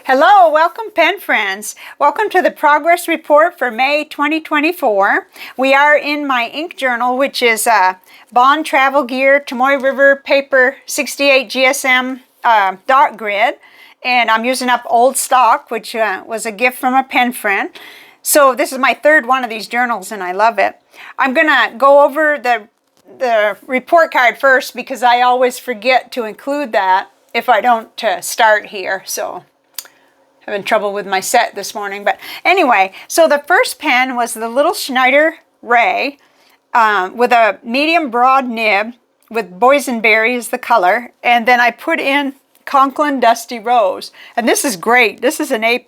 Hello, welcome pen friends. Welcome to the progress report for May 2024. We are in my ink journal, which is Bond Travel Gear Tomoe River Paper 68 GSM dot grid. And I'm using up old stock, which was a gift from a pen friend. So this is my third one of these journals and I love it. I'm gonna go over the report card first because I always forget to include that if I don't start here. So having trouble with my set this morning, but anyway, so the first pen was the little Schneider Ray with a medium broad nib with Boysenberry is the color, and then I put in Conklin Dusty Rose, and this is great. This is an A+.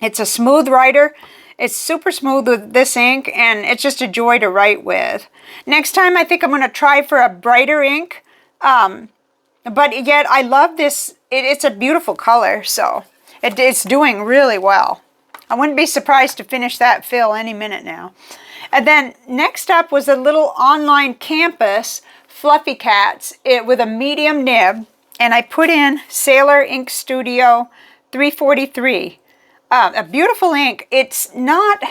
It's a smooth writer. It's super smooth with this ink, and it's just a joy to write with. Next time, I think I'm going to try for a brighter ink, but yet I love this. It's a beautiful color, so it's doing really well. I wouldn't be surprised to finish that fill any minute now. And then next up was a little online campus Fluffy Cats with a medium nib, and I put in Sailor Ink Studio 343. A beautiful ink. It's not,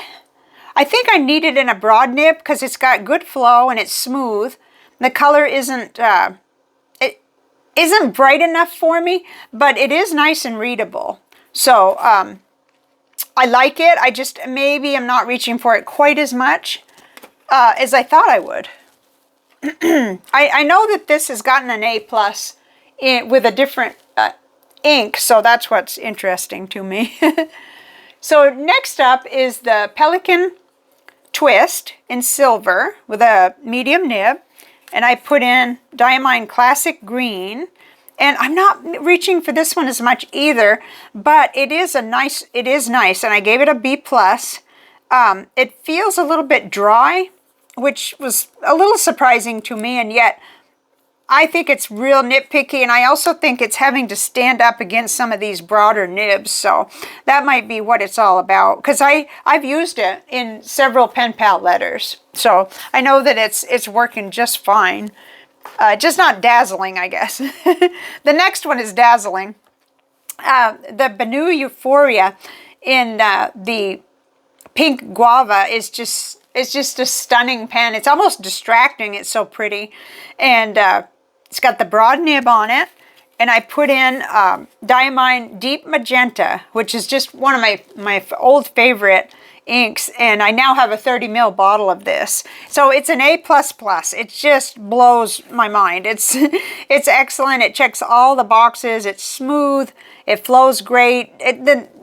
I think I need it in a broad nib because it's got good flow and it's smooth. The color isn't bright enough for me, but it is nice and readable. So I like it. I just maybe I'm not reaching for it quite as much as I thought I would. I know that this has gotten an A+ with a different ink, so that's what's interesting to me. So next up is the Pelican Twist in silver with a medium nib, and I put in Diamine Classic Green. And I'm not reaching for this one as much either, but it is nice, and I gave it a B+. It feels a little bit dry, which was a little surprising to me, and yet I think it's real nitpicky, and I also think it's having to stand up against some of these broader nibs, so that might be what it's all about, because I've used it in several pen pal letters, so I know that it's working just fine. Just not dazzling, I guess. The next one is dazzling. The Benu Euphoria in the pink guava is just a stunning pen. It's almost distracting. It's so pretty. And it's got the broad nib on it. And I put in Diamine Deep Magenta, which is just one of my old favorite inks, and I now have a 30 ml bottle of this. So it's an A++. It just blows my mind. It's excellent. It checks all the boxes. It's smooth. It flows great.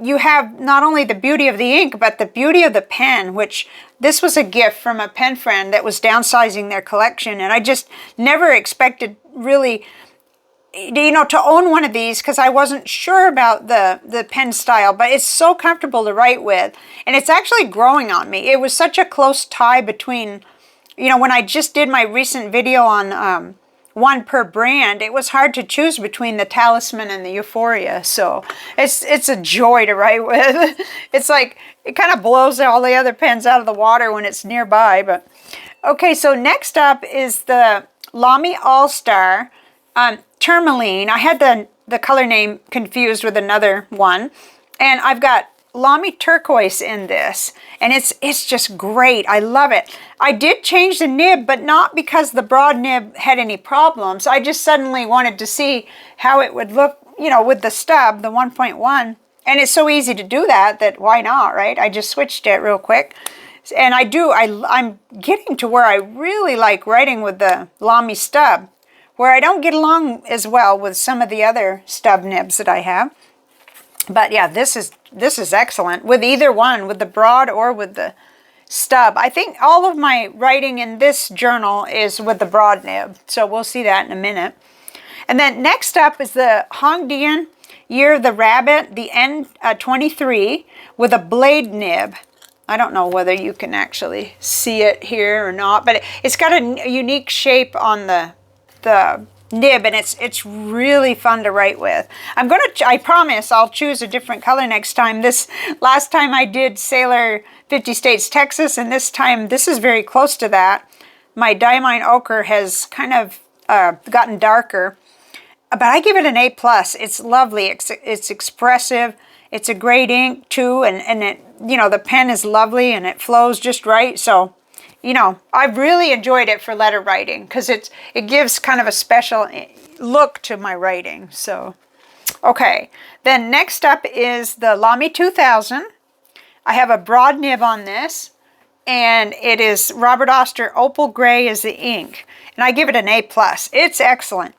You have not only the beauty of the ink, but the beauty of the pen, which this was a gift from a pen friend that was downsizing their collection, and I just never expected really, you know, to own one of these because I wasn't sure about the pen style, but it's so comfortable to write with, and it's actually growing on me. It was such a close tie between, you know, when I just did my recent video on one per brand, it was hard to choose between the Talisman and the Euphoria, so it's a joy to write with. It's like, it kind of blows all the other pens out of the water when it's nearby. But okay, so next up is the Lamy All-Star Tourmaline. I had the color name confused with another one, and I've got Lamy Turquoise in this, and it's just great. I love it. I did change the nib, but not because the broad nib had any problems. I just suddenly wanted to see how it would look, you know, with the stub, the 1.1, and it's so easy to do that why not, right? I just switched it real quick. And I'm getting to where I really like writing with the Lamy stub, where I don't get along as well with some of the other stub nibs that I have. But yeah, this is excellent with either one, with the broad or with the stub. I think all of my writing in this journal is with the broad nib, so we'll see that in a minute. And then next up is the Hongdian Year of the Rabbit, the N23 with a blade nib. I don't know whether you can actually see it here or not, but it's got a unique shape on the nib, and it's really fun to write with. I promise I'll choose a different color next time. Last time I did Sailor 50 States Texas, and this time this is very close to that. My Diamine Ochre has kind of gotten darker, but I give it an A+. It's lovely. It's expressive. It's a great ink too, and it, you know, the pen is lovely and it flows just right. So, you know, I've really enjoyed it for letter writing because it gives kind of a special look to my writing. So, okay. Then next up is the Lamy 2000. I have a broad nib on this, and it is Robert Oster Opal Gray is the ink, and I give it an A+. It's excellent.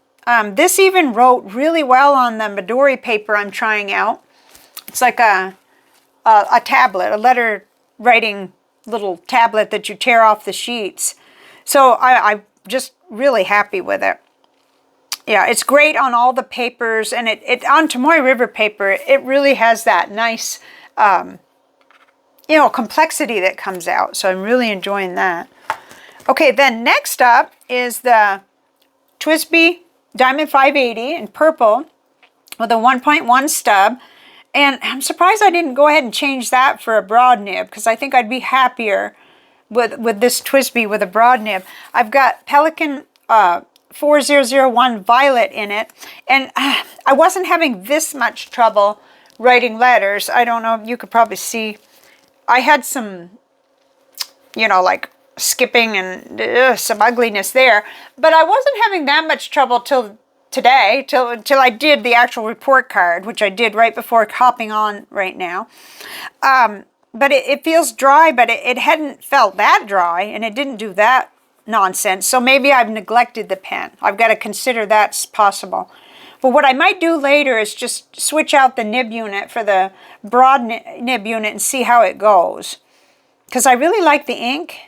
This even wrote really well on the Midori paper I'm trying out. It's like a tablet, a letter writing little tablet that you tear off the sheets. So I'm just really happy with it. Yeah, it's great on all the papers, and it on Tomoe River paper, it really has that nice, you know, complexity that comes out. So I'm really enjoying that. Okay, then next up is the TWSBI Diamond 580 in purple with a 1.1 stub. And I'm surprised I didn't go ahead and change that for a broad nib, because I think I'd be happier with this TWSBI with a broad nib. I've got Pelican 4001 Violet in it, and I wasn't having this much trouble writing letters. I don't know, you could probably see. I had some, you know, like skipping and some ugliness there, but I wasn't having that much trouble till today, till I did the actual report card, which I did right before hopping on right now. But it feels dry, but it hadn't felt that dry, and it didn't do that nonsense. So maybe I've neglected the pen. I've got to consider that's possible. But what I might do later is just switch out the nib unit for the broad nib unit and see how it goes. Because I really like the ink.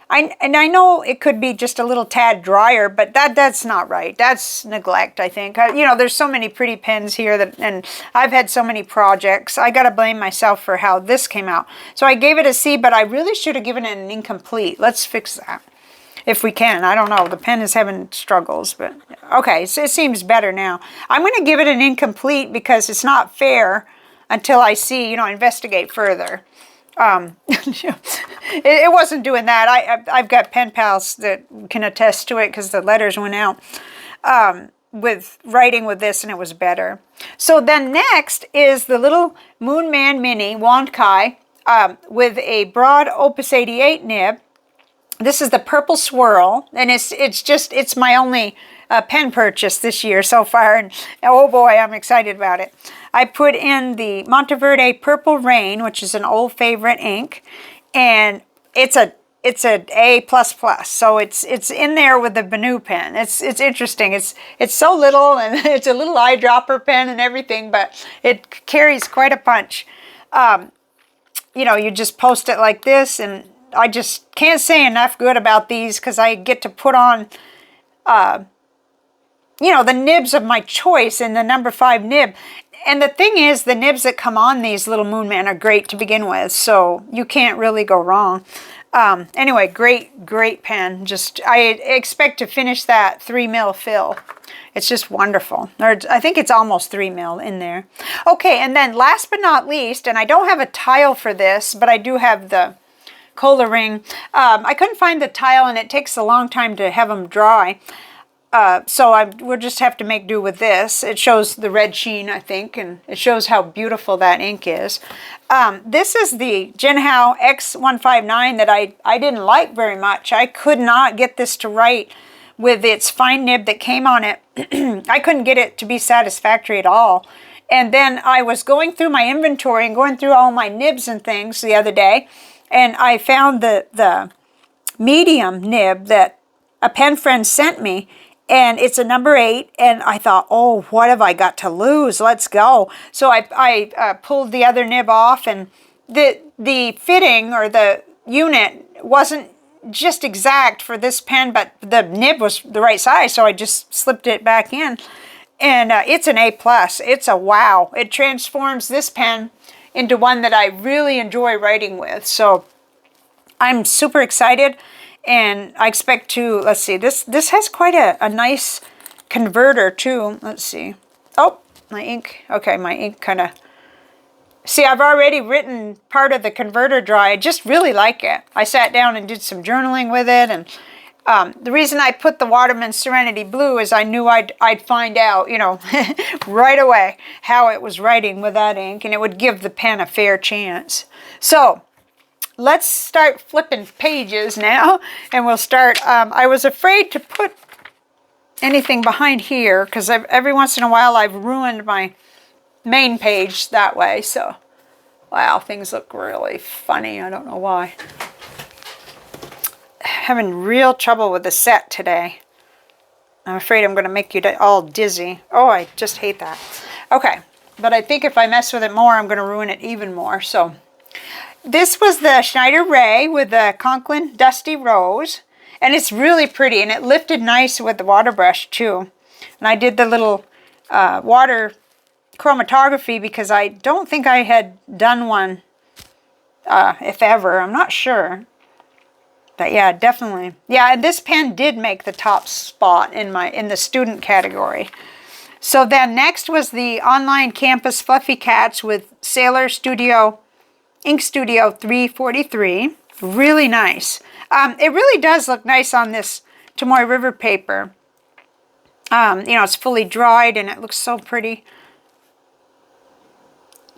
And I know it could be just a little tad drier, but that's not right. That's neglect, I think. You know, there's so many pretty pens here, and I've had so many projects. I got to blame myself for how this came out. So I gave it a C, but I really should have given it an incomplete. Let's fix that if we can. I don't know. The pen is having struggles, but okay, so it seems better now. I'm going to give it an incomplete because it's not fair until I see, you know, investigate further. It wasn't doing that. I've got pen pals that can attest to it because the letters went out with writing with this, and it was better. So then next is the little Moon Man Mini Wonkai with a broad Opus 88 nib. This is the purple swirl, and it's my only pen purchase this year so far, and oh boy, I'm excited about it. I put in the Monteverde Purple Rain, which is an old favorite ink, and it's a A++. So it's in there with the Benu pen. It's interesting. It's so little, and it's a little eyedropper pen and everything, but it carries quite a punch. You know, you just post it like this, and I just can't say enough good about these because I get to put on, you know, the nibs of my choice in the number 5 nib. And the thing is, the nibs that come on these little Moon Man are great to begin with, so you can't really go wrong. Anyway, great pen. I expect to finish that 3 mil fill. It's just wonderful. Or I think it's almost 3 mil in there. Okay, and then last but not least, and I don't have a tile for this, but I do have the Cola ring. I couldn't find the tile, and it takes a long time to have them dry. So we'll just have to make do with this. It shows the red sheen, I think, and it shows how beautiful that ink is. This is the Jinhao X159 that I didn't like very much. I could not get this to write with its fine nib that came on it. I couldn't get it to be satisfactory at all. And then I was going through my inventory and going through all my nibs and things the other day, and I found the medium nib that a pen friend sent me, and it's a number 8, and I thought, oh, what have I got to lose? Let's go. So I pulled the other nib off, and the fitting or the unit wasn't just exact for this pen, but the nib was the right size, so I just slipped it back in. And it's an A+. It's a wow. It transforms this pen into one that I really enjoy writing with. So I'm super excited, and I expect to, let's see, this has quite a nice converter too. Let's see. Oh, my ink. Okay, my ink kind of, see, I've already written part of the converter dry. I just really like it. I sat down and did some journaling with it, and The reason I put the Waterman Serenity Blue is I knew I'd find out, you know, right away how it was writing with that ink, and it would give the pen a fair chance. So let's start flipping pages now, and we'll start. I was afraid to put anything behind here because every once in a while I've ruined my main page that way. So, wow, things look really funny. I don't know why. Having real trouble with the set today. I'm afraid I'm going to make you all dizzy. Oh, I just hate that. Okay, but I think if I mess with it more, I'm going to ruin it even more. So this was the Schneider Ray with the Conklin Dusty Rose, and it's really pretty, and it lifted nice with the water brush too. And I did the little water chromatography because I don't think I had done one, if ever. I'm not sure. But yeah, definitely. Yeah, and this pen did make the top spot in the student category. So then next was the Online Campus Fluffy Cats with Sailor Studio, Ink Studio 343. Really nice. It really does look nice on this Tomoe River paper. You know, it's fully dried and it looks so pretty.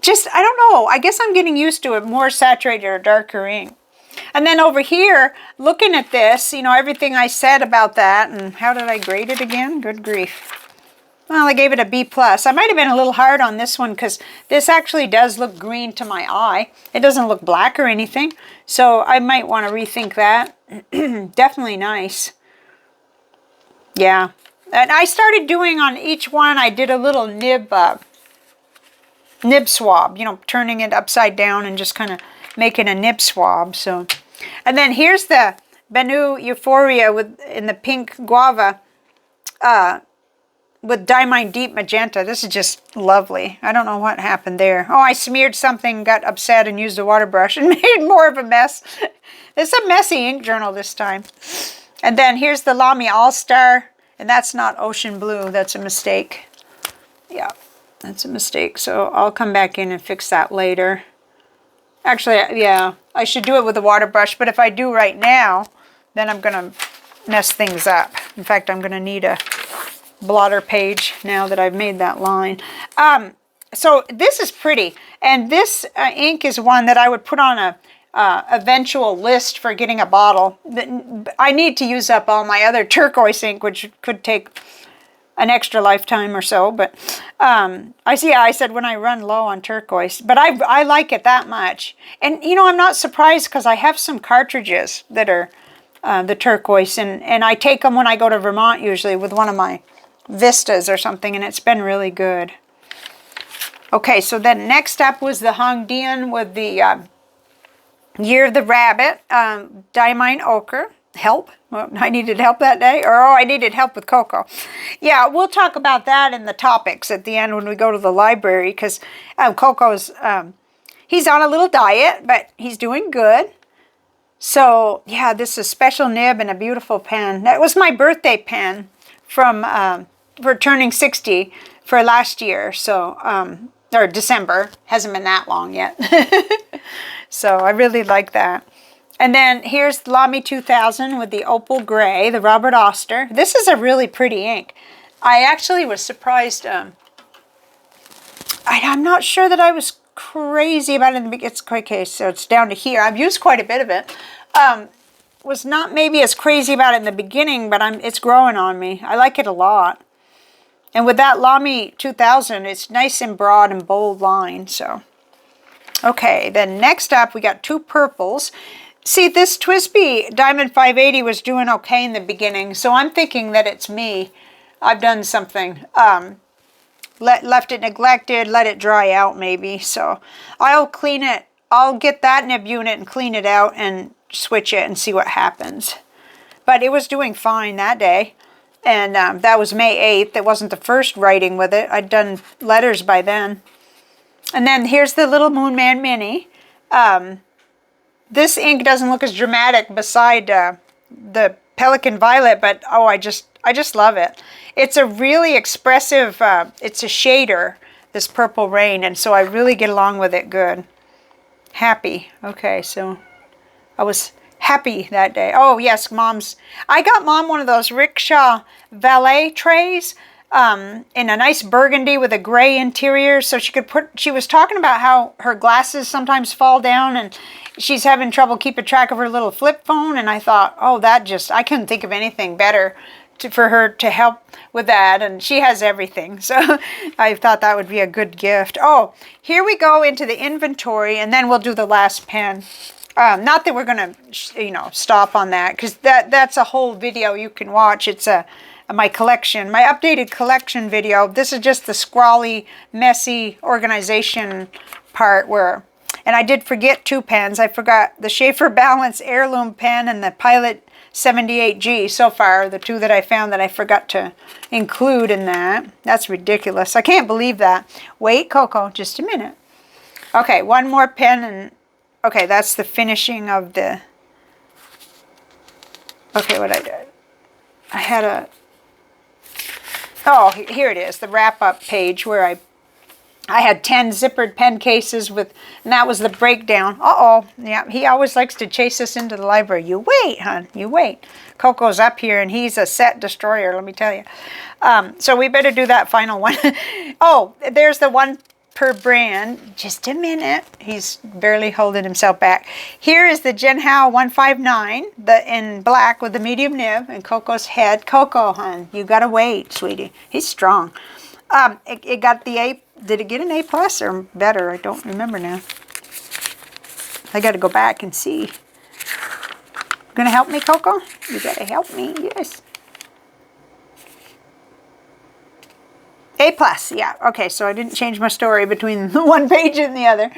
Just, I don't know. I guess I'm getting used to it, more saturated or darker ink. And then over here, looking at this, you know, everything I said about that, and how did I grade it again? Good grief. Well, I gave it a B+. I might have been a little hard on this one because this actually does look green to my eye. It doesn't look black or anything, so I might want to rethink that. Definitely nice. Yeah. And I started doing on each one, I did a little nib swab, you know, turning it upside down and just kind of making a nib swab. So, and then here's the Benu Euphoria in the pink guava with Diamine Deep Magenta. This is just lovely. I don't know what happened there. Oh, I smeared something, got upset, and used a water brush and made more of a mess. It's a messy ink journal this time. And then here's the Lamy All-Star, and that's not ocean blue. That's a mistake. Yeah, that's a mistake. So I'll come back in and fix that later. Actually, yeah, I should do it with a water brush, but if I do right now, then I'm going to mess things up. In fact, I'm going to need a blotter page now that I've made that line. So this is pretty, and this ink is one that I would put on a eventual list for getting a bottle. I need to use up all my other turquoise ink, which could take an extra lifetime or so, but I said when I run low on turquoise, but I like it that much. And you know, I'm not surprised because I have some cartridges that are the turquoise, and I take them when I go to Vermont usually with one of my Vistas or something, and it's been really good. Okay, so then next up was the Hongdian with the Year of the Rabbit, Diamine Ochre. Help. Well, I needed help that day. Or, oh, I needed help with Coco. Yeah, we'll talk about that in the topics at the end when we go to the library, because Coco's, he's on a little diet, but he's doing good. So, yeah, this is a special nib and a beautiful pen. That was my birthday pen from, for turning 60 for last year. So, or December. Hasn't been that long yet. So, I really like that. And then here's Lamy 2000 with the Opal Gray, the Robert Oster. This is a really pretty ink. I actually was surprised. I'm not sure that I was crazy about it in the beginning. It's okay, so it's down to here. I've used quite a bit of it. Was not maybe as crazy about it in the beginning, but it's growing on me. I like it a lot. And with that Lamy 2000, it's nice and broad and bold line. So, okay, then next up we got two purples. See, this TWSBI Diamond 580 was doing okay in the beginning, so I'm thinking that it's me. I've done something. Left it neglected, let it dry out maybe. So I'll clean it. I'll get that nib unit and clean it out and switch it and see what happens. But it was doing fine that day. And that was May 8th. It wasn't the first writing with it. I'd done letters by then. And then here's the little Moon Man Mini. This ink doesn't look as dramatic beside the Pelican Violet, but oh, I just love it. It's a really expressive, it's a shader, this Purple Rain, and so I really get along with it good. Happy. Okay, so I was happy that day. Oh yes, I got Mom one of those rickshaw valet trays in a nice burgundy with a gray interior, so she was talking about how her glasses sometimes fall down and she's having trouble keeping track of her little flip phone, and I thought, oh, I couldn't think of anything better for her to help with that, and she has everything, so I thought that would be a good gift. Oh, here we go into the inventory, and then we'll do the last pen. Not that we're gonna, stop on that, because that's a whole video you can watch. It's my collection, my updated collection video. This is just the scrawly, messy organization part and I did forget 2 pens. I forgot the Schaefer Balance Heirloom pen and the Pilot 78G. So far, the 2 that I found that I forgot to include in that. That's ridiculous. I can't believe that. Wait, Coco, just a minute. Okay, one more pen, and okay, that's the finishing of the, okay, what I did. I had oh, here it is, the wrap-up page where I had 10 zippered pen cases and that was the breakdown. Uh-oh, yeah, he always likes to chase us into the library. You wait, hon, you wait. Coco's up here and he's a set destroyer, let me tell you. So we better do that final one. Oh, there's the one per brand. Just a minute. He's barely holding himself back. Here is the Genhao 159, in black with the medium nib and Coco's head. Coco, hon, you gotta wait, sweetie. He's strong. It got the A. Did it get an A+ or better? I don't remember now. I got to go back and see. Gonna help me, Coco? You gotta help me, yes. A+, yeah. Okay, so I didn't change my story between the one page and the other.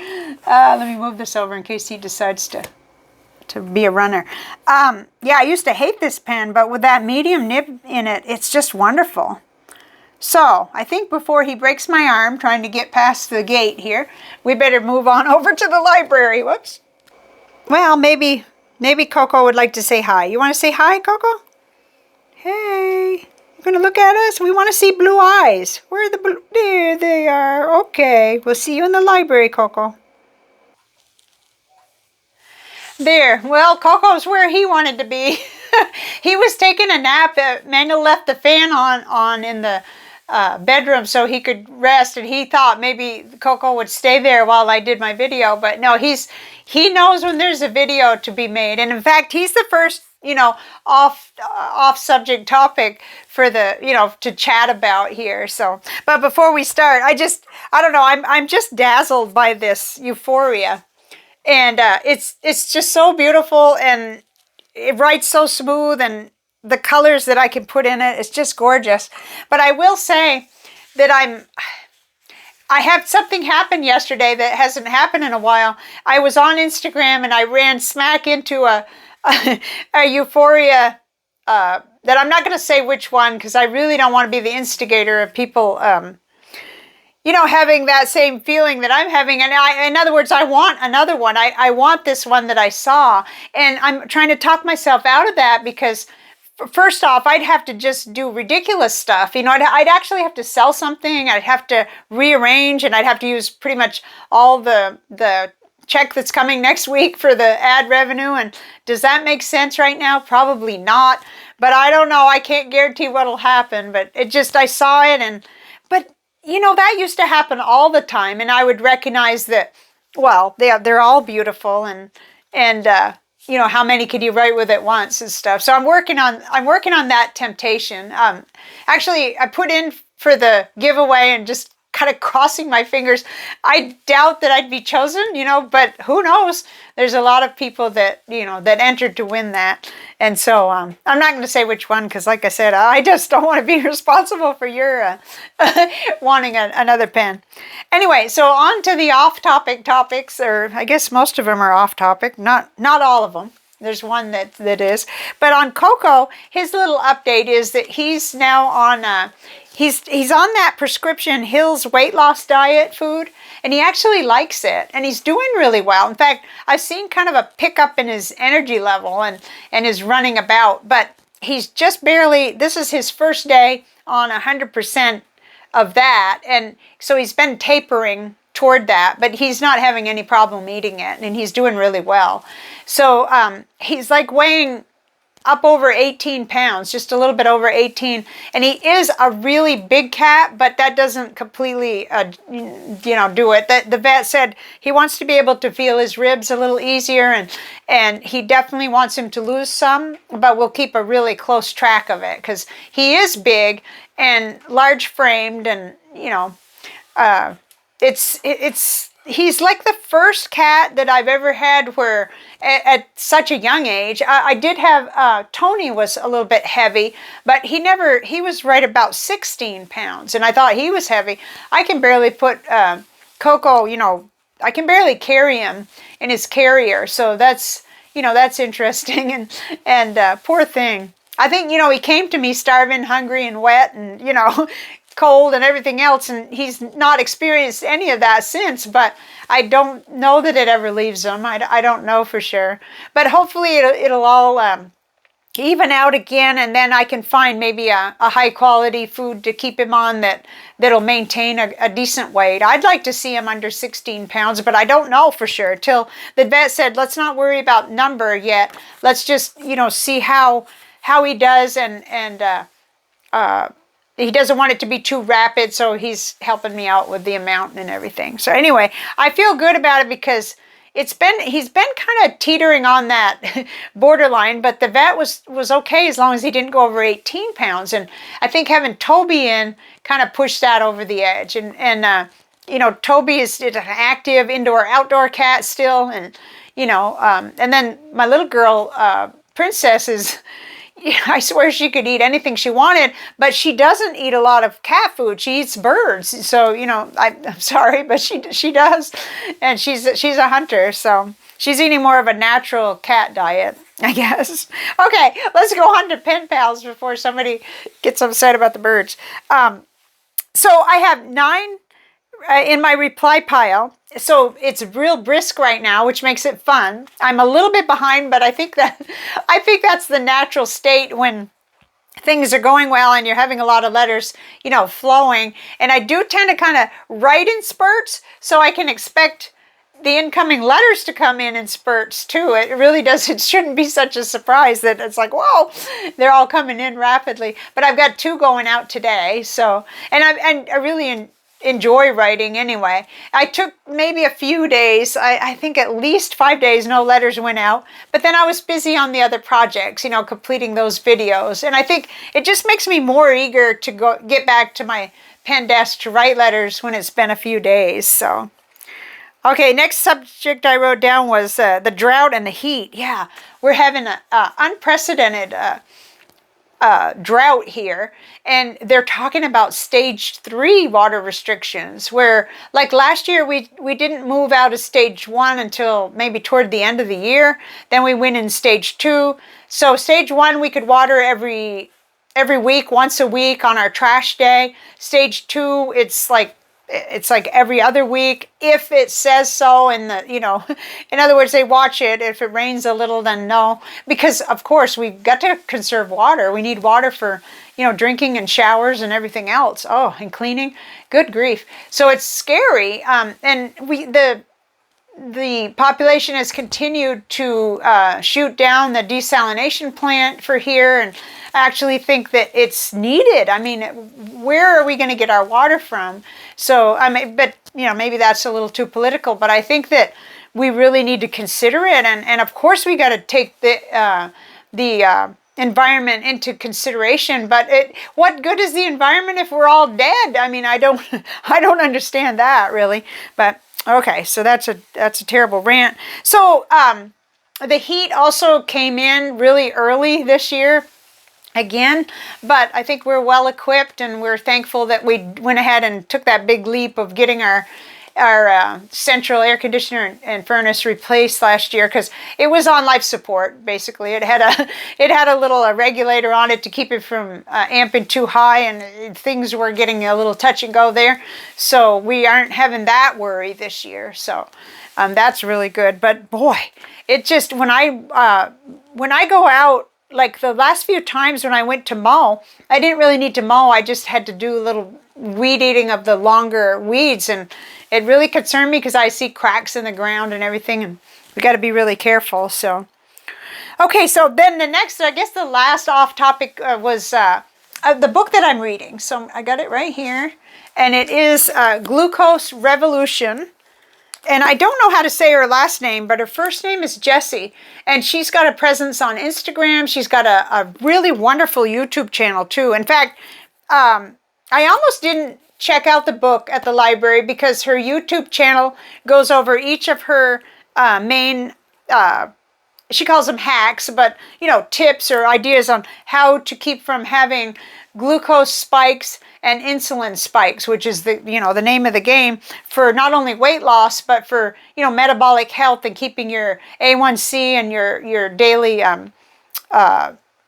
Let me move this over in case he decides to be a runner. Yeah, I used to hate this pen, but with that medium nib in it, it's just wonderful. So, I think before he breaks my arm trying to get past the gate here, we better move on over to the library. Whoops. Well, maybe Coco would like to say hi. You want to say hi, Coco? Hey, you're going to look at us? We want to see blue eyes. Where are the blue? There they are. Okay, we'll see you in the library, Coco. There. Well, Coco's where he wanted to be. He was taking a nap. Manuel left the fan on in the bedroom so he could rest, and he thought maybe Coco would stay there while I did my video, but no, he knows when there's a video to be made, and in fact he's the first off subject topic for the to chat about here. So, but before we start, I don't know, I'm just dazzled by this Euphoria, and it's just so beautiful, and it writes so smooth, and the colors that I can put in it, it's just gorgeous. But I will say that I had something happen yesterday that hasn't happened in a while. I was on Instagram and I ran smack into a Euphoria, that I'm not going to say which one because I really don't want to be the instigator of people, having that same feeling that I'm having. And in other words, I want another one. I want this one that I saw. And I'm trying to talk myself out of that because first off, I'd have to just do ridiculous stuff. I'd actually have to sell something. I'd have to rearrange, and I'd have to use pretty much all the check that's coming next week for the ad revenue. And does that make sense right now? Probably not. But I don't know. I can't guarantee what'll happen. But I saw it, but that used to happen all the time, and I would recognize that. Well, they're all beautiful, and how many could you write with at once and stuff. So I'm working on that temptation. Actually, I put in for the giveaway and just kind of crossing my fingers. I doubt that I'd be chosen, but who knows? There's a lot of people that, that entered to win that. And so I'm not going to say which one because, like I said, I just don't want to be responsible for your wanting another pen. Anyway, so on to the off-topic topics, or I guess most of them are off-topic, not all of them. There's one that is. But on Coco, his little update is that he's now on he's on that prescription Hills weight loss diet food, and he actually likes it, and he's doing really well. In fact, I've seen kind of a pickup in his energy level and his running about, but he's just barely, this is his first day on 100% of that, and so he's been tapering toward that, but he's not having any problem eating it, and he's doing really well. So he's like weighing up over 18 pounds, just a little bit over 18. And he is a really big cat, but that doesn't completely, do it. The vet said he wants to be able to feel his ribs a little easier, and he definitely wants him to lose some, but we'll keep a really close track of it because he is big and large framed, and, he's like the first cat that I've ever had where at such a young age. I did have, Tony was a little bit heavy, but he was right about 16 pounds, and I thought he was heavy. I can barely put Coco, I can barely carry him in his carrier, so that's interesting, and poor thing. I think, he came to me starving, hungry, and wet, and, cold and everything else, and he's not experienced any of that since, but I don't know that it ever leaves him. I don't know for sure, but hopefully it'll all even out again, and then I can find maybe a high quality food to keep him on that'll maintain a decent weight. I'd like to see him under 16 pounds, but I don't know for sure till the vet said, let's not worry about number yet. Let's just, see how he does, and he doesn't want it to be too rapid, so he's helping me out with the amount and everything. So anyway, I feel good about it because he's been kind of teetering on that borderline, but the vet was okay as long as he didn't go over 18 pounds. And I think having Toby in kind of pushed that over the edge. And Toby is an active indoor-outdoor cat still, and and then my little girl, Princess, is. I swear she could eat anything she wanted, but she doesn't eat a lot of cat food. She eats birds. So, I'm sorry, but she does. And she's a hunter, so she's eating more of a natural cat diet, I guess. Okay, let's go on to pen pals before somebody gets upset about the birds. So I have 9 in my reply pile. So it's real brisk right now, which makes it fun. I'm a little bit behind, but I think that's the natural state when things are going well and you're having a lot of letters, flowing. And I do tend to kind of write in spurts, so I can expect the incoming letters to come in spurts too. It really does. It shouldn't be such a surprise that it's like, whoa, they're all coming in rapidly. But I've got 2 going out today. So, and I really enjoy writing anyway. I took maybe a few days, I think at least 5 days, no letters went out, but then I was busy on the other projects, completing those videos, and I think it just makes me more eager to get back to my pen desk to write letters when it's been a few days. So okay, next subject I wrote down was the drought and the heat. Yeah, we're having an unprecedented drought here, and they're talking about stage 3 water restrictions, where like last year we didn't move out of stage 1 until maybe toward the end of the year. Then we went in stage 2. So stage 1 we could water every week, once a week on our trash day. Stage 2 it's like every other week if it says so, and in other words, they watch it. If it rains a little, then no, because of course we've got to conserve water. We need water for drinking and showers and everything else. Oh, and cleaning. Good grief. So it's scary, and the population has continued to shoot down the desalination plant for here, and I actually think that it's needed. I mean, where are we going to get our water from? So, but maybe that's a little too political, but I think that we really need to consider it, and of course we got to take the environment into consideration. But what good is the environment if we're all dead? I mean, I don't understand that really, but. Okay, so that's a terrible rant. So the heat also came in really early this year again, but I think we're well equipped, and we're thankful that we went ahead and took that big leap of getting our central air conditioner and furnace replaced last year, because it was on life support. Basically, it had a little regulator on it to keep it from amping too high, and things were getting a little touch and go there. So we aren't having that worry this year. So that's really good. But boy, it just when I go out like the last few times when I went to mow, I didn't really need to mow. I just had to do a little weed eating of the longer weeds, and it really concerned me because I see cracks in the ground and everything, and we got to be really careful. So, okay, so then the next, I guess the last off topic was the book that I'm reading. So I got it right here, and it is Glucose Revolution. And I don't know how to say her last name, but her first name is Jessie. And she's got a presence on Instagram. She's got a really wonderful YouTube channel too. In fact, I almost didn't check out the book at the library because her YouTube channel goes over each of her main, she calls them hacks, but tips or ideas on how to keep from having glucose spikes and insulin spikes, which is the the name of the game for not only weight loss but for metabolic health and keeping your A1C and your daily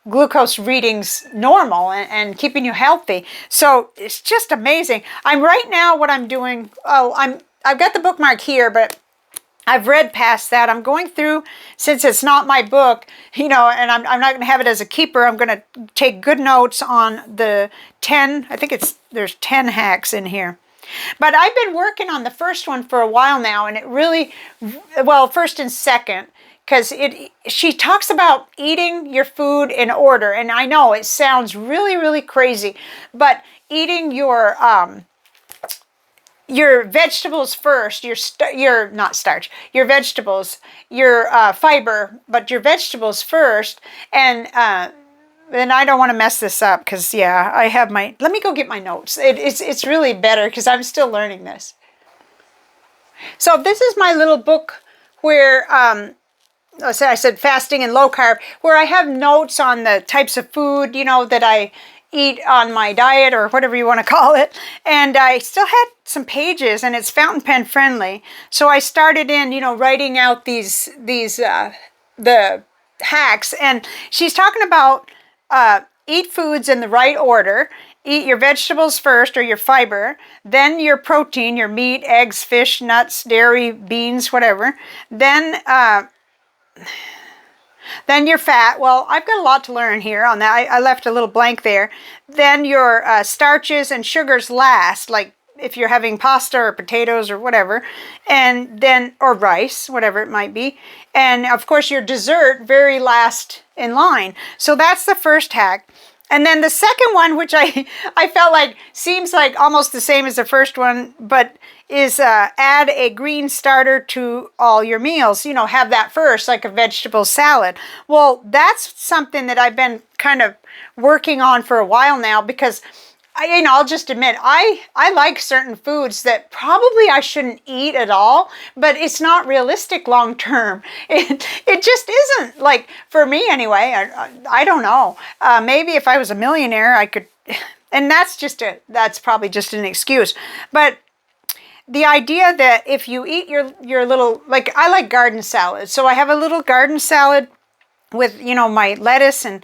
glucose readings normal and keeping you healthy. So it's just amazing. I'm right now what I'm doing. I've got the bookmark here, but I've read past that. I'm going through, since it's not my book, and I'm not going to have it as a keeper. I'm going to take good notes on the 10, I think there's 10 hacks in here. But I've been working on the first one for a while now, and it really, well, first and second, because she talks about eating your food in order. And I know it sounds really, really crazy, but eating your vegetables first, your not starch, your vegetables, your fiber, but your vegetables first. And then I don't want to mess this up because I have let me go get my notes. It's really better because I'm still learning this. So this is my little book where I said fasting and low carb, where I have notes on the types of food that I eat on my diet, or whatever you want to call it. And I still had some pages, and it's fountain pen friendly. So I started in, writing out these the hacks. And she's talking about eat foods in the right order. Eat your vegetables first, or your fiber, then your protein, your meat, eggs, fish, nuts, dairy, beans, whatever. Then your fat. Well, I've got a lot to learn here on that. I left a little blank there. Then your starches and sugars last, like if you're having pasta or potatoes or whatever, and then, or rice, whatever it might be. And of course your dessert very last in line. So that's the first hack. And then the second one, which I felt like seems like almost the same as the first one, but is add a green starter to all your meals. Have that first, like a vegetable salad. Well, that's something that I've been kind of working on for a while now, because I'll just admit, I like certain foods that probably I shouldn't eat at all, but it's not realistic long term. It just isn't, like, for me anyway. I don't know. Maybe if I was a millionaire, I could, and that's probably just an excuse. But the idea that if you eat your little, like, I like garden salad. So I have a little garden salad with, my lettuce and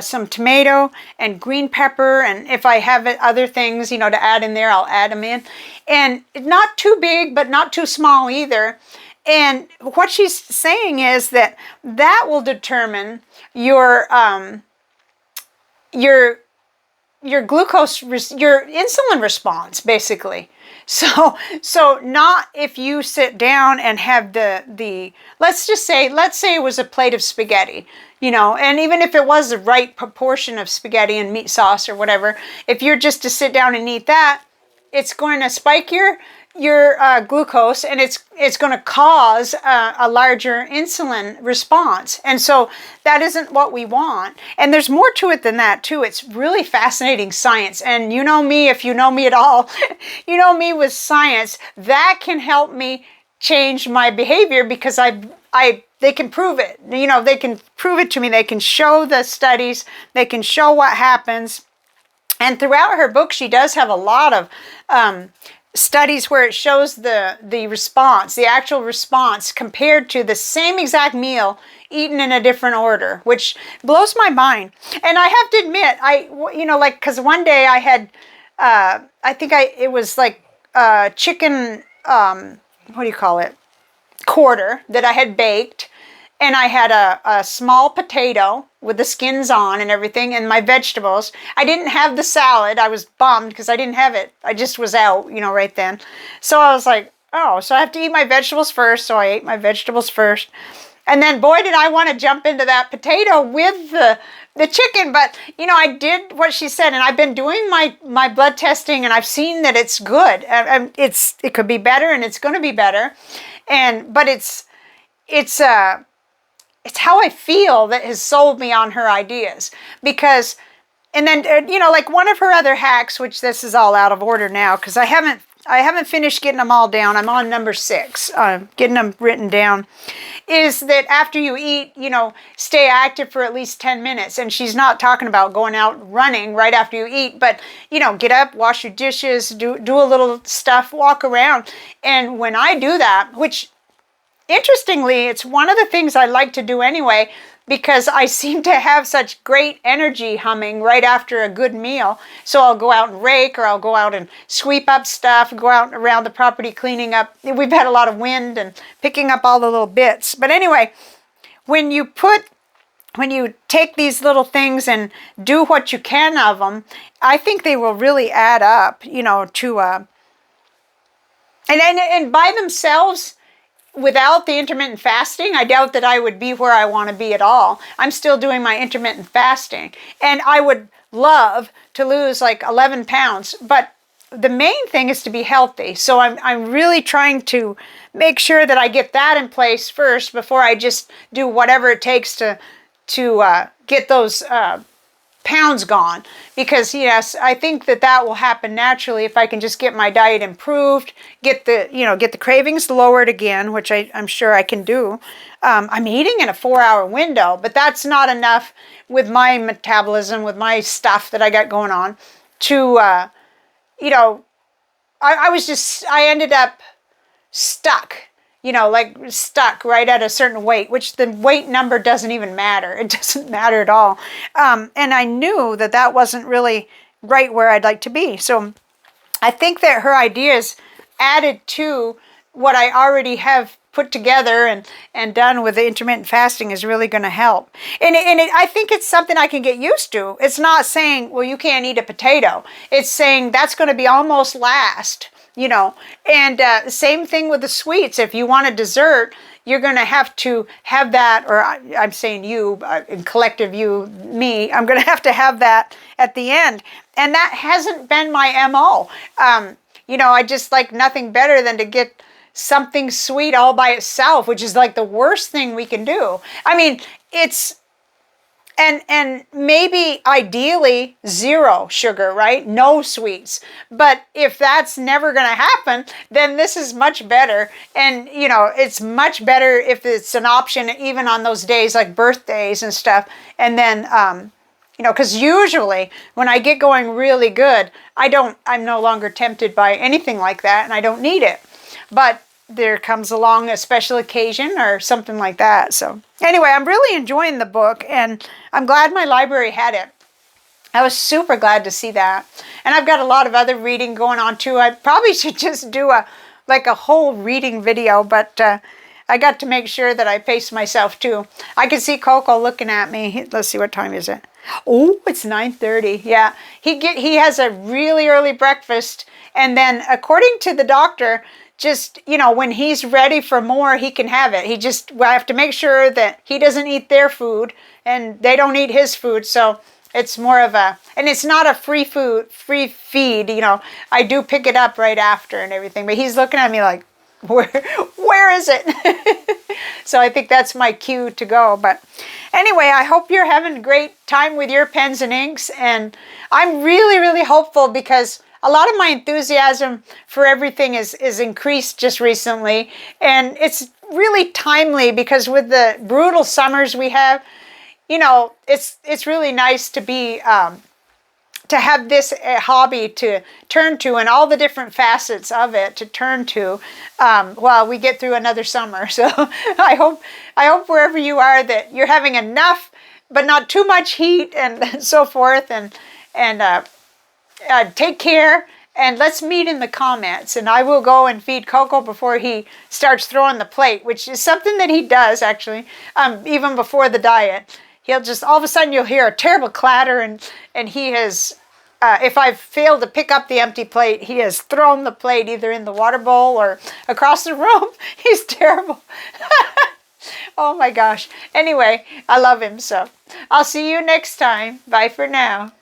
some tomato and green pepper. And if I have other things, to add in there, I'll add them in. And not too big, but not too small either. And what she's saying is that will determine your glucose, your insulin response, basically. So not if you sit down and have let's say it was a plate of spaghetti, and even if it was the right proportion of spaghetti and meat sauce or whatever, if you're just to sit down and eat that, it's going to spike your glucose, and it's going to cause a larger insulin response. And so that isn't what we want. And there's more to it than that too. It's really fascinating science. And you know me, if you know me at all, you know me with science, that can help me change my behavior, because they can prove it. They can prove it to me. They can show the studies. They can show what happens. And throughout her book, she does have a lot of studies where it shows the response, the actual response, compared to the same exact meal eaten in a different order, which blows my mind. And I have to admit, because one day I had, it was like chicken, what do you call it? Quarter that I had baked, and I had a small potato, with the skins on and everything, and my vegetables. I didn't have the salad. I was bummed because I didn't have it. I just was out, you know, right then. So I was like, oh, so I have to eat my vegetables first. So I ate my vegetables first. And then, boy, did I want to jump into that potato with the chicken. But, you know, I did what she said, and I've been doing my blood testing, and I've seen that it's good. It could be better, and it's going to be better. But it's how I feel that has sold me on her ideas. Because, and then, you know, like one of her other hacks, which this is all out of order now, because I haven't finished getting them all down. I'm on number 6, getting them written down, is that after you eat, you know, stay active for at least 10 minutes. And she's not talking about going out running right after you eat, but, you know, get up, wash your dishes, do a little stuff, walk around. And when I do that, which interestingly, it's one of the things I like to do anyway, because I seem to have such great energy humming right after a good meal. So I'll go out and rake, or I'll go out and sweep up stuff, go out around the property cleaning up. We've had a lot of wind and picking up all the little bits. But anyway, when you take these little things and do what you can of them, I think they will really add up, you know, to and by themselves, without the intermittent fasting, I doubt that I would be where I want to be at all. I'm still doing my intermittent fasting, and I would love to lose like 11 pounds, but the main thing is to be healthy. So I'm really trying to make sure that I get that in place first before I just do whatever it takes to get those pounds gone. Because yes, I think that will happen naturally if I can just get my diet improved, get the cravings lowered again, which I'm sure I can do. I'm eating in a 4-hour window, but that's not enough with my metabolism, with my stuff that I got going on to, you know, I ended up stuck. You know, like stuck right at a certain weight, which the weight number doesn't even matter. It doesn't matter at all. And I knew that wasn't really right where I'd like to be. So I think that her ideas added to what I already have put together and done with the intermittent fasting is really going to help. And I think it's something I can get used to. It's not saying, well, you can't eat a potato. It's saying that's going to be almost last. You know, and same thing with the sweets. If you want a dessert, you're going to have that, or I'm saying you, in collective you, me, I'm going to have that at the end. And that hasn't been my MO. You know, I just like nothing better than to get something sweet all by itself, which is like the worst thing we can do. I mean, it's, and maybe ideally 0 sugar, right? No sweets. But if that's never going to happen, then this is much better. And, you know, it's much better if it's an option even on those days like birthdays and stuff. And then, you know, because usually when I get going really good, I'm no longer tempted by anything like that, and I don't need it. But there comes along a special occasion or something like that. So anyway, I'm really enjoying the book, and I'm glad my library had it. I was super glad to see that. And I've got a lot of other reading going on too. I probably should just do a whole reading video, but I got to make sure that I pace myself too. I can see Coco looking at me. Let's see, what time is it? Oh, it's 9:30. Yeah, he has a really early breakfast, and then according to the doctor, just, you know, when he's ready for more, he can have it. I have to make sure that he doesn't eat their food and they don't eat his food. So it's more of and it's not a free feed, you know. I do pick it up right after and everything, but he's looking at me like, where is it? So I think that's my cue to go. But anyway, I hope you're having a great time with your pens and inks. And I'm really, really hopeful, because a lot of my enthusiasm for everything is increased just recently. And it's really timely, because with the brutal summers we have, you know, it's really nice to be to have this hobby to turn to, and all the different facets of it to turn to while we get through another summer. So I hope wherever you are that you're having enough, but not too much heat and so forth. And take care, and let's meet in the comments. And I will go and feed Coco before he starts throwing the plate, which is something that he does actually, even before the diet. he'll just, all of a sudden you'll hear a terrible clatter, and he has, if I've failed to pick up the empty plate, he has thrown the plate either in the water bowl or across the room. He's terrible. Oh my gosh. Anyway, I love him so. I'll see you next time. Bye for now.